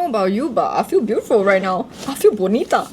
about you, but I feel beautiful right now. I feel bonita.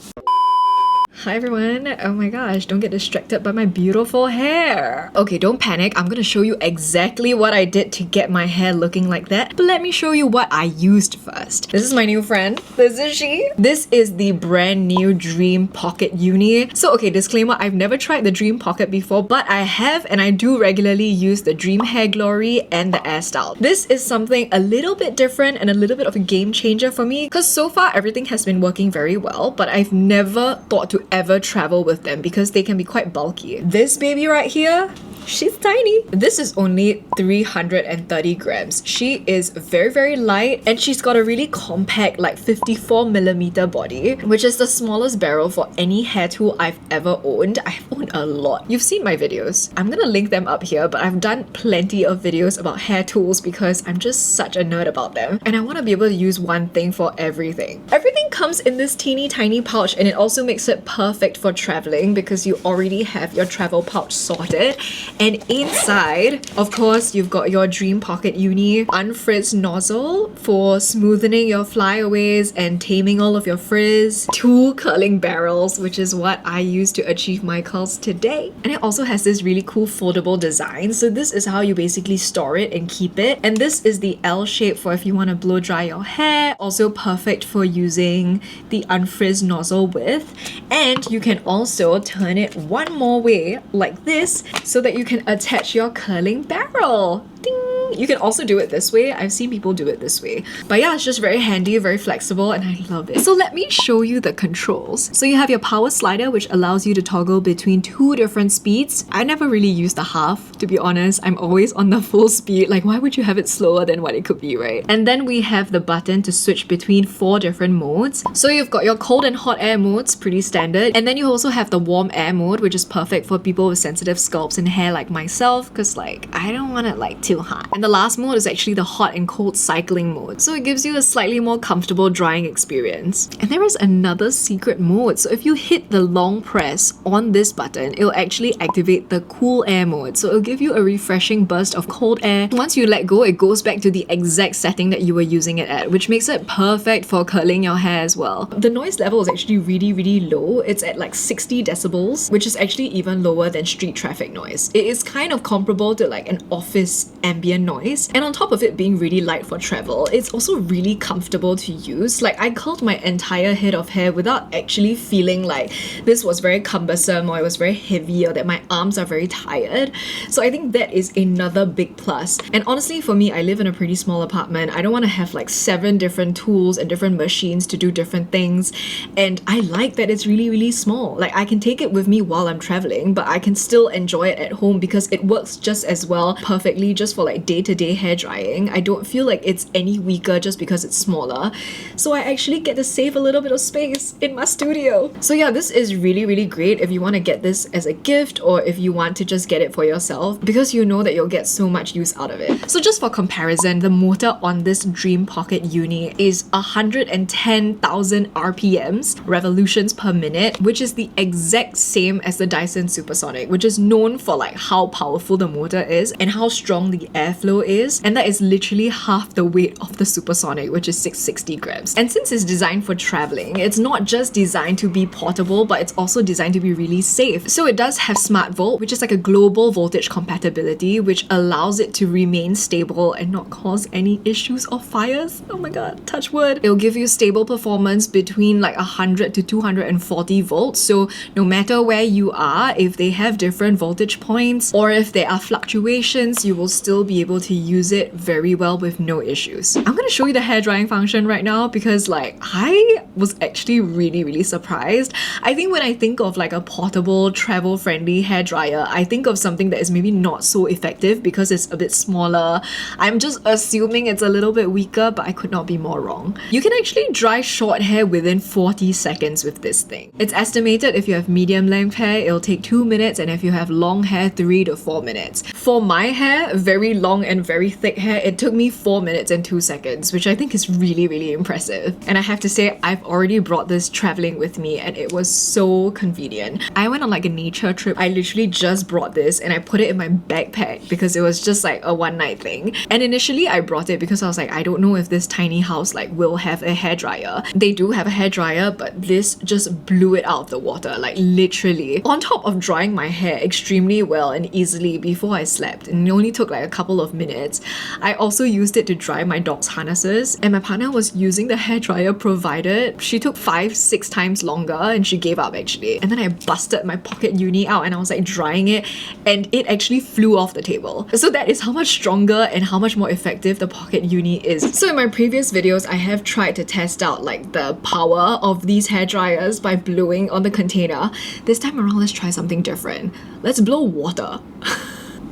Hi everyone. Oh my gosh, don't get distracted by my beautiful hair. Okay, don't panic. I'm gonna show you exactly what I did to get my hair looking like that. But let me show you what I used first. This is my new friend. This is she. This is the brand new Dreame Pocket Uni. So okay, disclaimer, I've never tried the Dreame Pocket before, but I have, and I do regularly use the Dreame Hair Glory and the Hairstyle. This is something a little bit different and a little bit of a game changer for me, because so far everything has been working very well, but I've never thought to ever travel with them because they can be quite bulky. This baby right here, she's tiny. This is only 330 grams. She is very, very light, and she's got a really compact, like 54mm body, which is the smallest barrel for any hair tool I've ever owned. I've owned a lot. You've seen my videos. I'm gonna link them up here, but I've done plenty of videos about hair tools because I'm just such a nerd about them, and I want to be able to use one thing for everything. Everything comes in this teeny tiny pouch, and it also makes it perfect for traveling because you already have your travel pouch sorted. And inside, of course, you've got your Dreame Pocket Uni Unfrizz nozzle for smoothing your flyaways and taming all of your frizz. 2 curling barrels, which is what I use to achieve my curls today. And it also has this really cool foldable design. So this is how you basically store it and keep it. And this is the L shape for if you want to blow dry your hair. Also perfect for using the Unfrizz nozzle with. And you can also turn it one more way like this so that you can attach your curling barrel. Ding! You can also do it this way. I've seen people do it this way. But yeah, it's just very handy, very flexible, and I love it. So let me show you the controls. So you have your power slider, which allows you to toggle between 2 different speeds. I never really use the half, to be honest. I'm always on the full speed. Like, why would you have it slower than what it could be, right? And then we have the button to switch between 4 different modes. So you've got your cold and hot air modes, pretty standard. And then you also have the warm air mode, which is perfect for people with sensitive scalps and hair like myself, because like, I don't want it like too hot. And the last mode is actually the hot and cold cycling mode. So it gives you a slightly more comfortable drying experience. And there is another secret mode. So if you hit the long press on this button, it'll actually activate the cool air mode. So it'll give you a refreshing burst of cold air. Once you let go, it goes back to the exact setting that you were using it at, which makes it perfect for curling your hair as well. The noise level is actually really, really low. It's at like 60 decibels, which is actually even lower than street traffic noise. It is kind of comparable to like an office ambient noise. And on top of it being really light for travel, it's also really comfortable to use. Like, I curled my entire head of hair without actually feeling like this was very cumbersome or it was very heavy or that my arms are very tired. So I think that is another big plus. And honestly, for me, I live in a pretty small apartment. I don't want to have like 7 different tools and different machines to do different things. And I like that it's really, really small. Like, I can take it with me while I'm traveling, but I can still enjoy it at home because it works just as well perfectly just for like day-to-day hair drying. I don't feel like it's any weaker just because it's smaller. So I actually get to save a little bit of space in my studio. So yeah, this is really, really great if you want to get this as a gift or if you want to just get it for yourself, because you know that you'll get so much use out of it. So just for comparison, the motor on this Dreame Pocket Uni is 110,000 RPMs, revolutions per minute, which is the exact same as the Dyson Supersonic, which is known for like how powerful the motor is and how strong the airflow is. And that is literally half the weight of the Supersonic, which is 660 grams. And since it's designed for traveling, it's not just designed to be portable, but it's also designed to be really safe. So it does have Smart Volt, which is like a global voltage compatibility, which allows it to remain stable and not cause any issues or fires. Oh my god, touch wood. It'll give you stable performance between like 100 to 240 volts. So no matter where you are, if they have different voltage points or if there are fluctuations, you will still be able to use it very well with no issues. I'm gonna show you the hair drying function right now because like I was actually really, really surprised. I think when I think of like a portable, travel-friendly hair dryer, I think of something that is maybe not so effective because it's a bit smaller. I'm just assuming it's a little bit weaker, but I could not be more wrong. You can actually dry short hair within 40 seconds with this thing. It's estimated if you have medium length hair, it'll take 2 minutes, and if you have long hair, 3 to 4 minutes. For my hair, very long and very thick hair, it took me 4 minutes and 2 seconds, which I think is really, really impressive. And I have to say, I've already brought this traveling with me and it was so convenient. I went on like a nature trip. I literally just brought this and I put it in my backpack because it was just like a one night thing. And initially I brought it because I was like, I don't know if this tiny house like will have a hairdryer. They do have a hairdryer, but this just blew it out of the water, like literally. On top of drying my hair extremely well and easily before I slept, and it only took like a couple of minutes, I also used it to dry my dog's harnesses, and my partner was using the hairdryer provided. She took 5-6 times longer and she gave up actually. And then I busted my Pocket Uni out and I was like drying it and it actually flew off the table. So that is how much stronger and how much more effective the Pocket Uni is. So in my previous videos, I have tried to test out like the power of these hairdryers by blowing on the container. This time around, let's try something different. Let's blow water.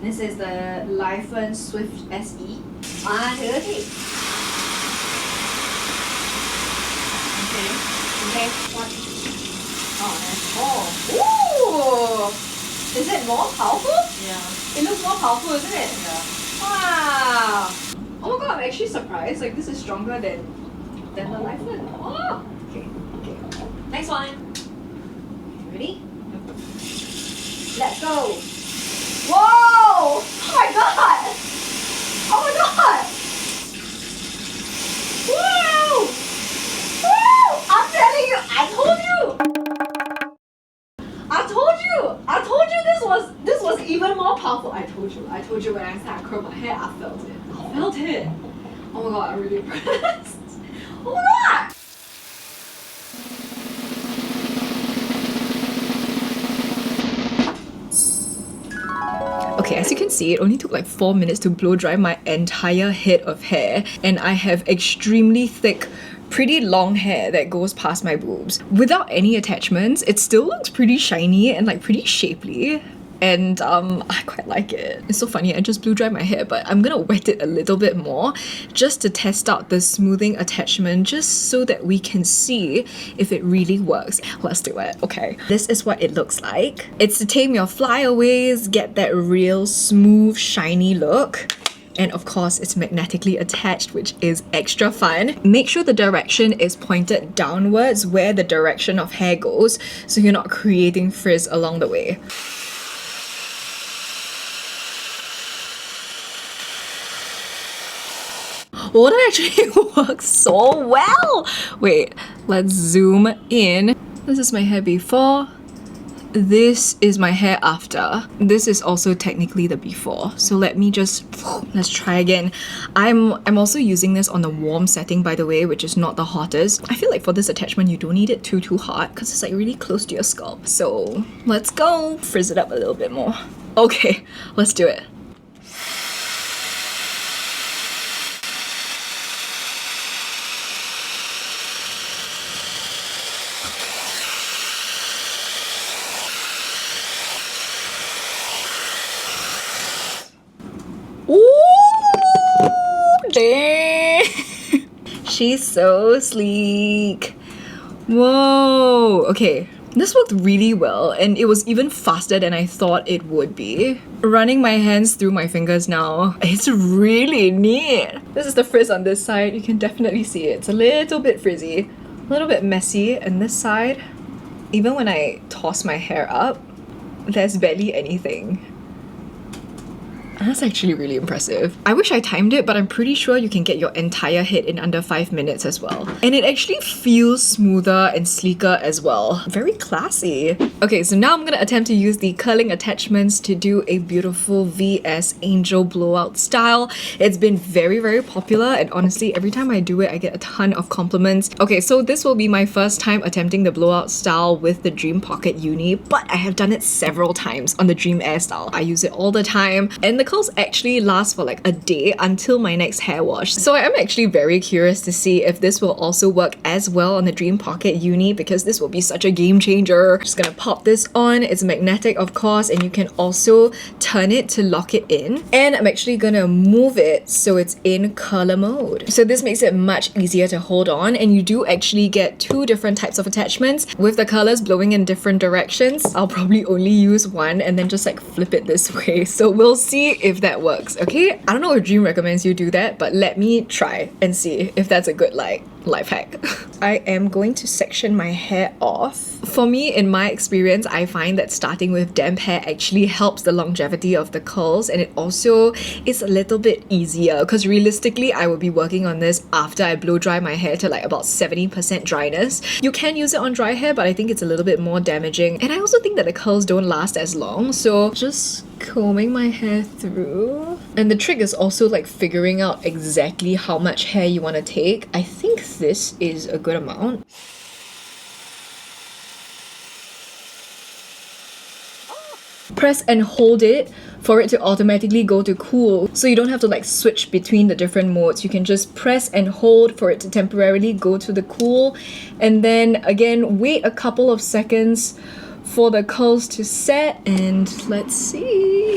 This is the Lifen Swift SE. 1, 2, 3. Okay. What? Oh, that's all. Ooh! Is it more powerful? Yeah. It looks more powerful, isn't it? Yeah. Wow! Oh my god, I'm actually surprised. Like, this is stronger than the Lifen. Oh! Okay. Next one. Ready? Let's go! Whoa! Oh my god! Oh my god! Whoa! Woo! I'm telling you, I told you this was even more powerful. I told you when I said I curled my hair, I felt it. Oh my god, I'm really impressed. Oh my god! Okay, as you can see, it only took like 4 minutes to blow dry my entire head of hair, and I have extremely thick, pretty long hair that goes past my boobs. Without any attachments, it still looks pretty shiny and like pretty shapely. And I quite like it. It's so funny, I just blew dry my hair, but I'm gonna wet it a little bit more just to test out the smoothing attachment, just so that we can see if it really works. Let's do it. Okay, this is what it looks like. It's to tame your flyaways, get that real smooth, shiny look. And of course, it's magnetically attached, which is extra fun. Make sure the direction is pointed downwards where the direction of hair goes, so you're not creating frizz along the way. Well, that actually works so well! Wait, let's zoom in. This is my hair before. This is my hair after. This is also technically the before. So let's try again. I'm also using this on the warm setting, by the way, which is not the hottest. I feel like for this attachment, you don't need it too hot because it's like really close to your scalp. So let's go. Frizz it up a little bit more. Okay, let's do it. Ooh, dang. She's so sleek. Whoa. Okay, this worked really well and it was even faster than I thought it would be. Running my hands through my fingers now, it's really neat. This is the frizz on this side. You can definitely see it. It's a little bit frizzy, a little bit messy. And this side, even when I toss my hair up, there's barely anything. That's actually really impressive. I wish I timed it, but I'm pretty sure you can get your entire head in under 5 minutes as well. And it actually feels smoother and sleeker as well. Very classy. Okay, so now I'm gonna attempt to use the curling attachments to do a beautiful VS Angel blowout style. It's been very popular, and honestly, every time I do it, I get a ton of compliments. Okay, so this will be my first time attempting the blowout style with the Dreame Pocket Uni, but I have done it several times on the Dreame Air style. I use it all the time, and the curls actually last for like a day until my next hair wash. So I am actually very curious to see if this will also work as well on the Dreame Pocket Uni, because this will be such a game changer. Just gonna pop this on. It's magnetic, of course, and you can also turn it to lock it in. And I'm actually gonna move it so it's in curler mode. So this makes it much easier to hold on, and you do actually get 2 different types of attachments with the colors blowing in different directions. I'll probably only use one and then just like flip it this way. So we'll see if that works, okay? I don't know if Dreame recommends you do that, but let me try and see if that's a good life hack. I am going to section my hair off. For me, in my experience, I find that starting with damp hair actually helps the longevity of the curls, and it also is a little bit easier because realistically I will be working on this after I blow dry my hair to like about 70% dryness. You can use it on dry hair, but I think it's a little bit more damaging, and I also think that the curls don't last as long, so just combing my hair through. And the trick is also like figuring out exactly how much hair you want to take. I think this is a good amount. Press and hold it for it to automatically go to cool, so you don't have to like switch between the different modes. You can just press and hold for it to temporarily go to the cool, and then again wait a couple of seconds for the curls to set. And let's see.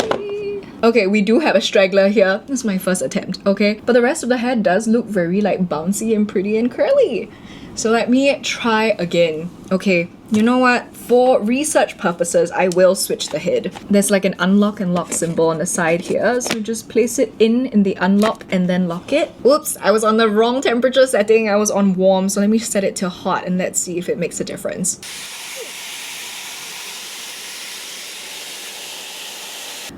Okay, we do have a straggler here. This is my first attempt, okay? But the rest of the hair does look very like bouncy and pretty and curly. So let me try again. Okay, you know what? For research purposes, I will switch the head. There's like an unlock and lock symbol on the side here. So just place it in the unlock and then lock it. Oops, I was on the wrong temperature setting. I was on warm. So let me set it to hot and let's see if it makes a difference.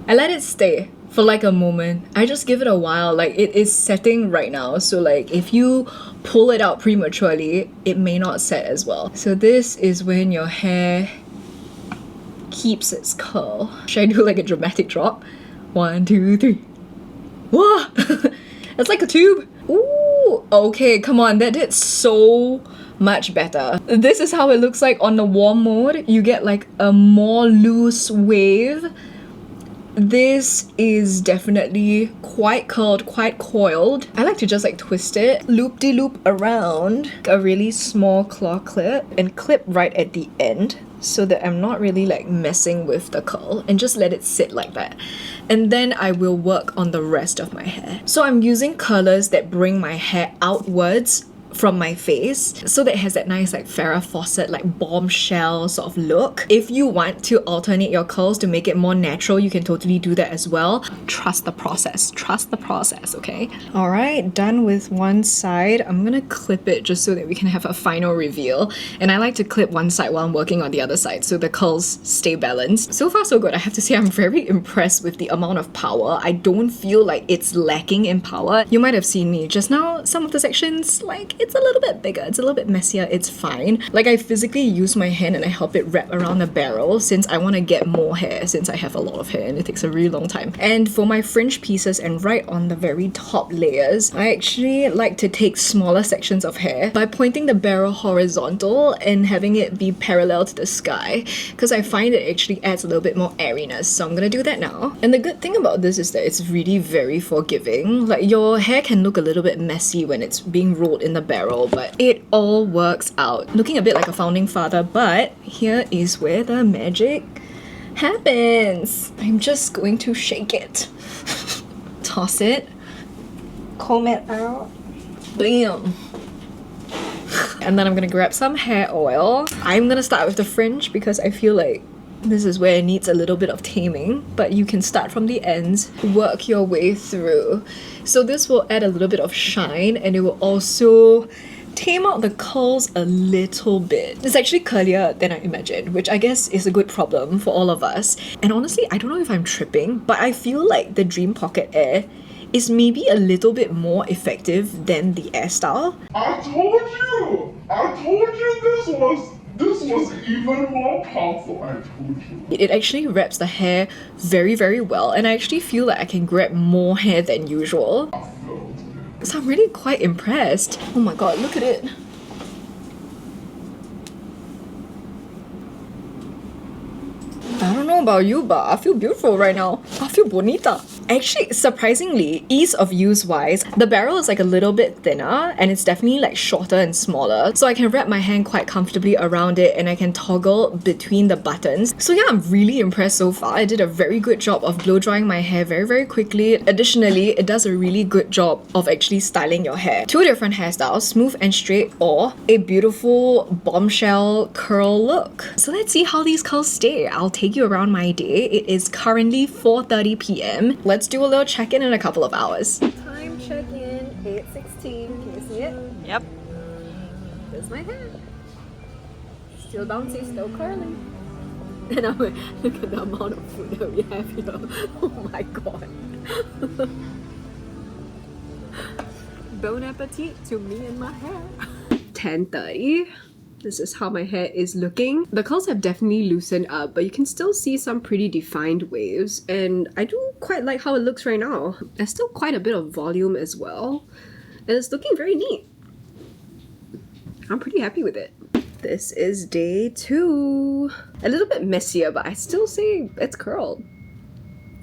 I let it stay for like a moment. I just give it a while. Like it is setting right now. So like if you pull it out prematurely, it may not set as well. So this is when your hair keeps its curl. Should I do like a dramatic drop? 1, 2, 3. Whoa! That's like a tube. Ooh, okay, come on. That did so much better. This is how it looks like on the warm mode. You get like a more loose wave. This is definitely quite curled, quite coiled. I like to just like twist it, loop-de-loop around a really small claw clip and clip right at the end so that I'm not really like messing with the curl, and just let it sit like that. And then I will work on the rest of my hair. So I'm using curlers that bring my hair outwards from my face so that it has that nice like Farrah Fawcett like bombshell sort of look. If you want to alternate your curls to make it more natural, you can totally do that as well. Trust the process, okay? Alright, done with one side. I'm gonna clip it just so that we can have a final reveal, and I like to clip one side while I'm working on the other side so the curls stay balanced. So far so good. I have to say I'm very impressed with the amount of power. I don't feel like it's lacking in power. You might have seen me just now, some of the sections like it's a little bit bigger, it's a little bit messier, it's fine. Like I physically use my hand and I help it wrap around the barrel since I want to get more hair, since I have a lot of hair and it takes a really long time. And for my fringe pieces and right on the very top layers, I actually like to take smaller sections of hair by pointing the barrel horizontal and having it be parallel to the sky, because I find it actually adds a little bit more airiness. So I'm gonna do that now. And the good thing about this is that it's really very forgiving. Like your hair can look a little bit messy when it's being rolled in the barrel, but it all works out. Looking a bit like a founding father, but here is where the magic happens. I'm just going to shake it. Toss it. Comb it out. Bam. And then I'm gonna grab some hair oil. I'm gonna start with the fringe because I feel like this is where it needs a little bit of taming, but you can start from the ends, work your way through. So this will add a little bit of shine, and it will also tame out the curls a little bit. It's actually curlier than I imagined, which I guess is a good problem for all of us. And honestly, I don't know if I'm tripping, but I feel like the Dreame Pocket Air is maybe a little bit more effective than the Hairstyle. I told you this was even more powerful. I told you. It actually wraps the hair very, very well, and I actually feel like I can grab more hair than usual. So I'm really quite impressed. Oh my god, look at it. I don't know about you, but I feel beautiful right now. I feel bonita. Actually, surprisingly, ease of use wise, the barrel is like a little bit thinner and it's definitely like shorter and smaller. So I can wrap my hand quite comfortably around it and I can toggle between the buttons. So yeah, I'm really impressed so far. I did a very good job of blow drying my hair very, very quickly. Additionally, it does a really good job of actually styling your hair. 2 different hairstyles, smooth and straight, or a beautiful bombshell curl look. So let's see how these curls stay. I'll take you around my day. It is currently 4:30 p.m. Let's let's do a little check-in in a couple of hours. Time check-in, 8:16. Can you see it? Yep. There's my hair. Still bouncy, still curly. And I'm like, look at the amount of food that we have here. Oh my god. Bon appetit to me and my hair. 10:30. This is how my hair is looking. The curls have definitely loosened up, but you can still see some pretty defined waves, and I do quite like how it looks right now. There's still quite a bit of volume as well, and it's looking very neat. I'm pretty happy with it. This is day 2. A little bit messier, but I still say it's curled.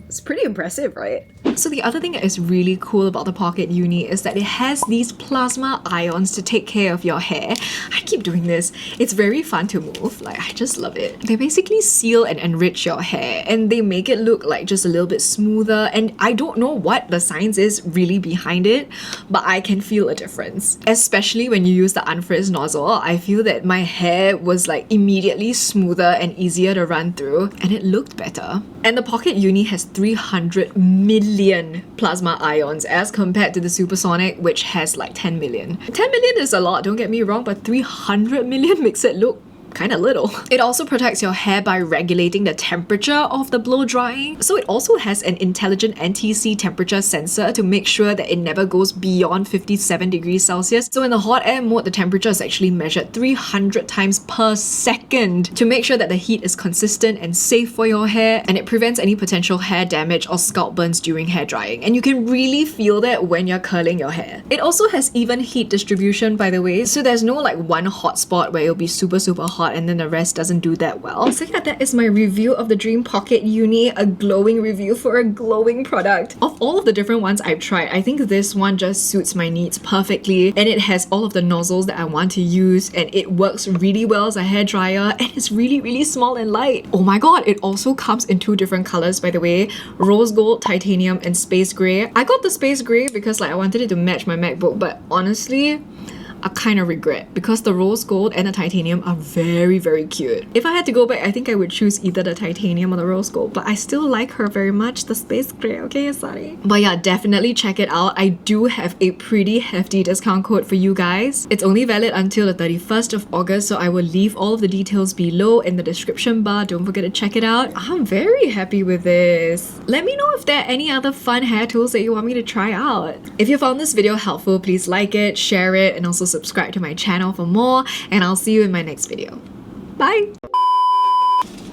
It's pretty impressive, right? So the other thing that is really cool about the Pocket Uni is that it has these plasma ions to take care of your hair. I keep doing this. It's very fun to move. Like, I just love it. They basically seal and enrich your hair, and they make it look like just a little bit smoother. And I don't know what the science is really behind it, but I can feel a difference. Especially when you use the Unfrizz nozzle, I feel that my hair was like immediately smoother and easier to run through, and it looked better. And the Pocket Uni has 300 million plasma ions as compared to the Supersonic, which has like 10 million. 10 million is a lot, don't get me wrong, but 300 million makes it look kind of little. It also protects your hair by regulating the temperature of the blow drying. So it also has an intelligent NTC temperature sensor to make sure that it never goes beyond 57 degrees Celsius. So in the hot air mode, the temperature is actually measured 300 times per second to make sure that the heat is consistent and safe for your hair, and it prevents any potential hair damage or scalp burns during hair drying. And you can really feel that when you're curling your hair. It also has even heat distribution, by the way, so there's no like one hot spot where it'll be super hot and then the rest doesn't do that well. So yeah, that is my review of the Dreame Pocket Uni, a glowing review for a glowing product. Of all of the different ones I've tried, I think this one just suits my needs perfectly, and it has all of the nozzles that I want to use, and it works really well as a hairdryer, and it's really small and light. Oh my god, it also comes in 2 different colors, by the way, rose gold, titanium, and space gray. I got the space gray because like I wanted it to match my MacBook, but honestly, I kind of regret because the rose gold and the titanium are very cute. If I had to go back, I think I would choose either the titanium or the rose gold, but I still like her very much, the space gray, okay, sorry. But yeah, definitely check it out. I do have a pretty hefty discount code for you guys. It's only valid until the 31st of August, so I will leave all of the details below in the description bar. Don't forget to check it out. I'm very happy with this. Let me know if there are any other fun hair tools that you want me to try out. If you found this video helpful, please like it, share it, and also subscribe to my channel for more, and I'll see you in my next video. Bye!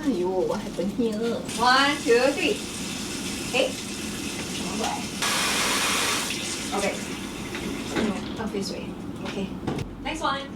Ayo, what happened here? 1, 2, 3. Hey! Okay. No, up this way. Okay. Next one.